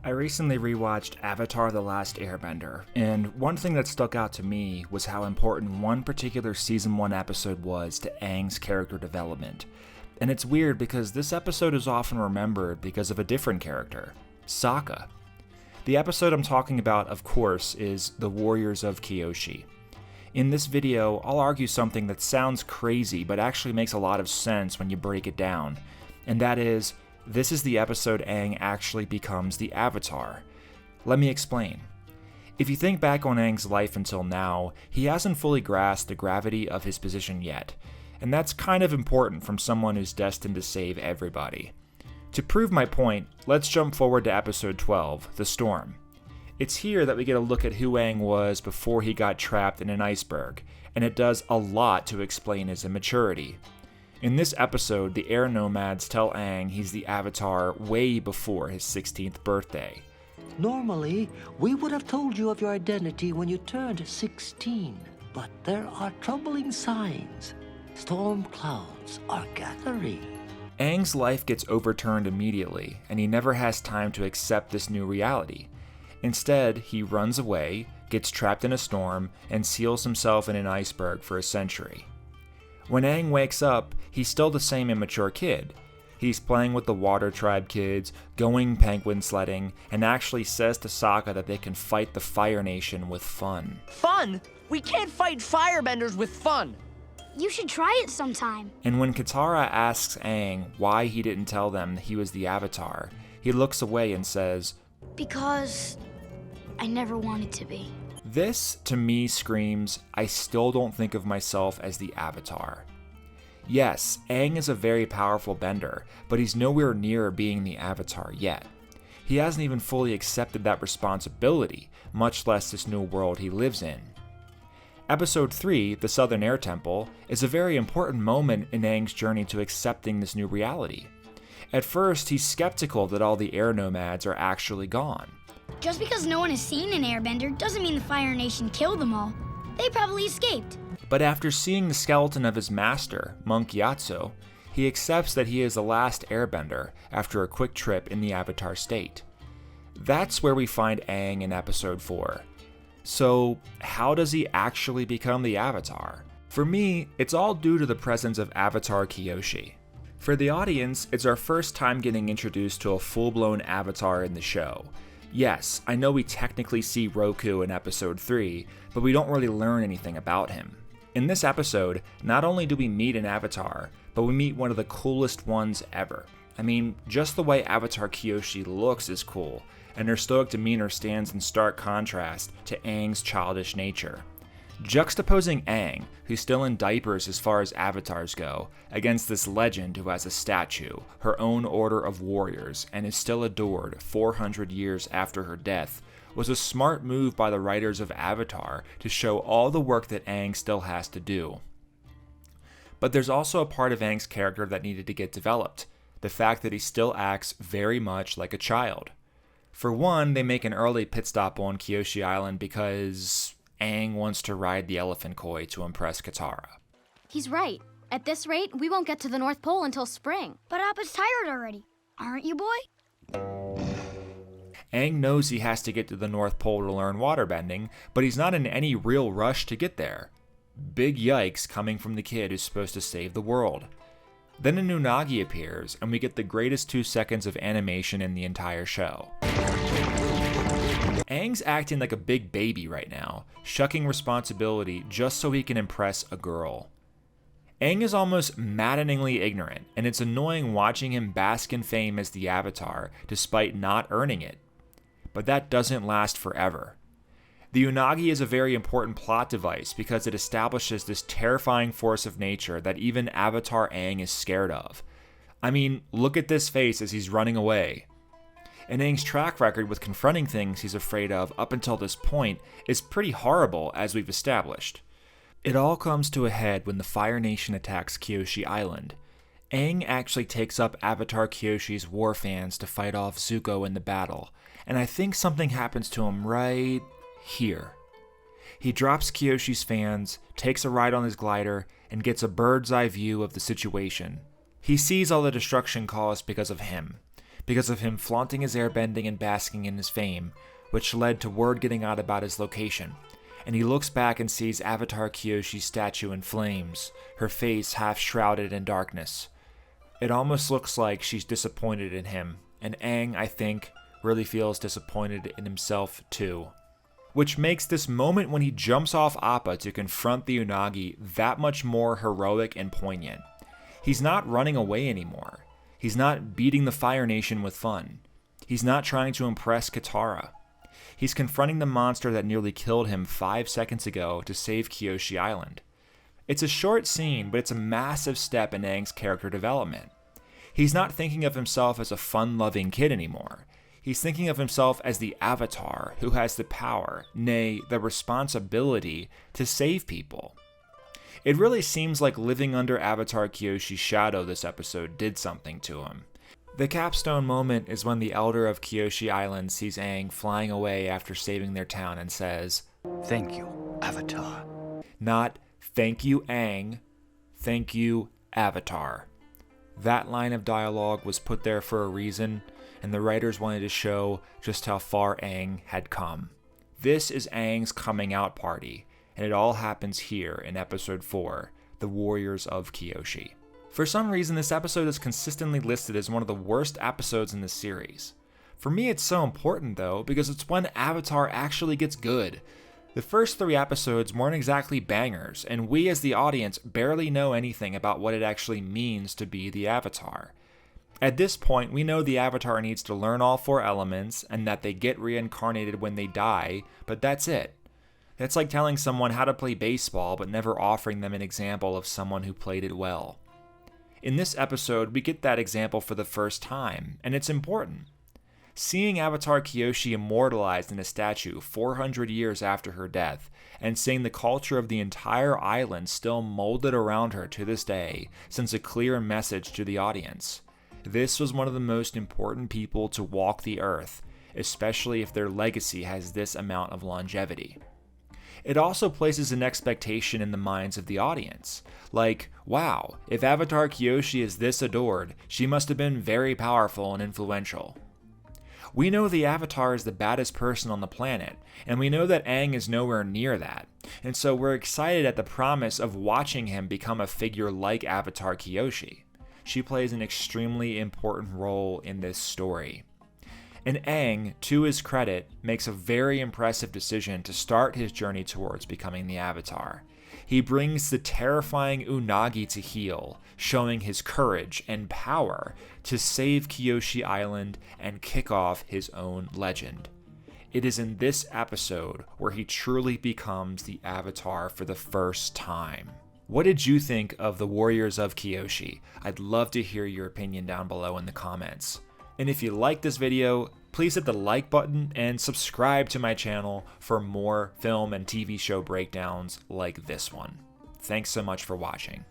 I recently rewatched Avatar: The Last Airbender, and one thing that stuck out to me was how important one particular Season 1 episode was to Aang's character development. And it's weird because this episode is often remembered because of a different character, Sokka. The episode I'm talking about, of course, is The Warriors of Kyoshi. In this video, I'll argue something that sounds crazy but actually makes a lot of sense when you break it down, and that is, this is the episode Aang actually becomes the Avatar. Let me explain. If you think back on Aang's life until now, he hasn't fully grasped the gravity of his position yet, and that's kind of important from someone who's destined to save everybody. To prove my point, let's jump forward to episode 12, The Storm. It's here that we get a look at who Aang was before he got trapped in an iceberg, and it does a lot to explain his immaturity. In this episode, the air nomads tell Aang he's the Avatar way before his 16th birthday. Normally, we would have told you of your identity when you turned 16, but there are troubling signs. Storm clouds are gathering. Aang's life gets overturned immediately, and he never has time to accept this new reality. Instead, he runs away, gets trapped in a storm, and seals himself in an iceberg for a century. When Aang wakes up, he's still the same immature kid. He's playing with the Water Tribe kids, going penguin sledding, and actually says to Sokka that they can fight the Fire Nation with fun. Fun? We can't fight firebenders with fun! You should try it sometime. And when Katara asks Aang why he didn't tell them he was the Avatar, he looks away and says, "Because I never wanted to be." This, to me, screams, I still don't think of myself as the Avatar. Yes, Aang is a very powerful bender, but he's nowhere near being the Avatar yet. He hasn't even fully accepted that responsibility, much less this new world he lives in. Episode 3, The Southern Air Temple, is a very important moment in Aang's journey to accepting this new reality. At first, he's skeptical that all the air nomads are actually gone. Just because no one has seen an airbender doesn't mean the Fire Nation killed them all. They probably escaped. But after seeing the skeleton of his master, Monk Gyatso, he accepts that he is the last airbender after a quick trip in the Avatar state. That's where we find Aang in episode 4. So, how does he actually become the Avatar? For me, it's all due to the presence of Avatar Kyoshi. For the audience, it's our first time getting introduced to a full-blown Avatar in the show. Yes, I know we technically see Roku in episode 3, but we don't really learn anything about him. In this episode, not only do we meet an Avatar, but we meet one of the coolest ones ever. I mean, just the way Avatar Kyoshi looks is cool, and her stoic demeanor stands in stark contrast to Aang's childish nature. Juxtaposing Aang, who's still in diapers as far as avatars go, against this legend who has a statue, her own order of warriors, and is still adored 400 years after her death, was a smart move by the writers of Avatar to show all the work that Aang still has to do. But there's also a part of Aang's character that needed to get developed, the fact that he still acts very much like a child. For one, they make an early pit stop on Kyoshi Island because Aang wants to ride the elephant koi to impress Katara. He's right. At this rate, we won't get to the North Pole until spring. But Appa's tired already. Aren't you, boy? Aang knows he has to get to the North Pole to learn waterbending, but he's not in any real rush to get there. Big yikes coming from the kid who's supposed to save the world. Then a new Nagi appears, and we get the greatest 2 seconds of animation in the entire show. Aang's acting like a big baby right now, shucking responsibility just so he can impress a girl. Aang is almost maddeningly ignorant, and it's annoying watching him bask in fame as the Avatar, despite not earning it. But that doesn't last forever. The Unagi is a very important plot device because it establishes this terrifying force of nature that even Avatar Aang is scared of. I mean, look at this face as he's running away. And Aang's track record with confronting things he's afraid of up until this point is pretty horrible, as we've established. It all comes to a head when the Fire Nation attacks Kyoshi Island. Aang actually takes up Avatar Kyoshi's war fans to fight off Zuko in the battle, and I think something happens to him right here. He drops Kyoshi's fans, takes a ride on his glider, and gets a bird's eye view of the situation. He sees all the destruction caused because of him, because of him flaunting his airbending and basking in his fame, which led to word getting out about his location. And he looks back and sees Avatar Kyoshi's statue in flames, her face half shrouded in darkness. It almost looks like she's disappointed in him, and Aang, I think, really feels disappointed in himself too. Which makes this moment when he jumps off Appa to confront the Unagi that much more heroic and poignant. He's not running away anymore. He's not beating the Fire Nation with fun. He's not trying to impress Katara. He's confronting the monster that nearly killed him 5 seconds ago to save Kyoshi Island. It's a short scene, but it's a massive step in Aang's character development. He's not thinking of himself as a fun-loving kid anymore. He's thinking of himself as the Avatar who has the power, nay, the responsibility, to save people. It really seems like living under Avatar Kyoshi's shadow this episode did something to him. The capstone moment is when the Elder of Kyoshi Island sees Aang flying away after saving their town and says, Thank you, Avatar. not "Thank you, Aang," "Thank you, Avatar." That line of dialogue was put there for a reason, and the writers wanted to show just how far Aang had come. This is Aang's coming out party, and it all happens here in episode 4, The Warriors of Kyoshi. For some reason, this episode is consistently listed as one of the worst episodes in the series. For me, it's so important though, because it's when Avatar actually gets good. The first 3 episodes weren't exactly bangers, and we as the audience barely know anything about what it actually means to be the Avatar. At this point, we know the Avatar needs to learn all 4 elements, and that they get reincarnated when they die, but that's it. It's like telling someone how to play baseball, but never offering them an example of someone who played it well. In this episode, we get that example for the first time, and it's important. Seeing Avatar Kyoshi immortalized in a statue 400 years after her death, and seeing the culture of the entire island still molded around her to this day, sends a clear message to the audience. This was one of the most important people to walk the earth, especially if their legacy has this amount of longevity. It also places an expectation in the minds of the audience. Like, wow, if Avatar Kyoshi is this adored, she must have been very powerful and influential. We know the Avatar is the baddest person on the planet, and we know that Aang is nowhere near that, and so we're excited at the promise of watching him become a figure like Avatar Kyoshi. She plays an extremely important role in this story. And Aang, to his credit, makes a very impressive decision to start his journey towards becoming the Avatar. He brings the terrifying Unagi to heel, showing his courage and power to save Kyoshi Island and kick off his own legend. It is in this episode where he truly becomes the Avatar for the first time. What did you think of the Warriors of Kyoshi? I'd love to hear your opinion down below in the comments. And if you like this video, please hit the like button and subscribe to my channel for more film and TV show breakdowns like this one. Thanks so much for watching.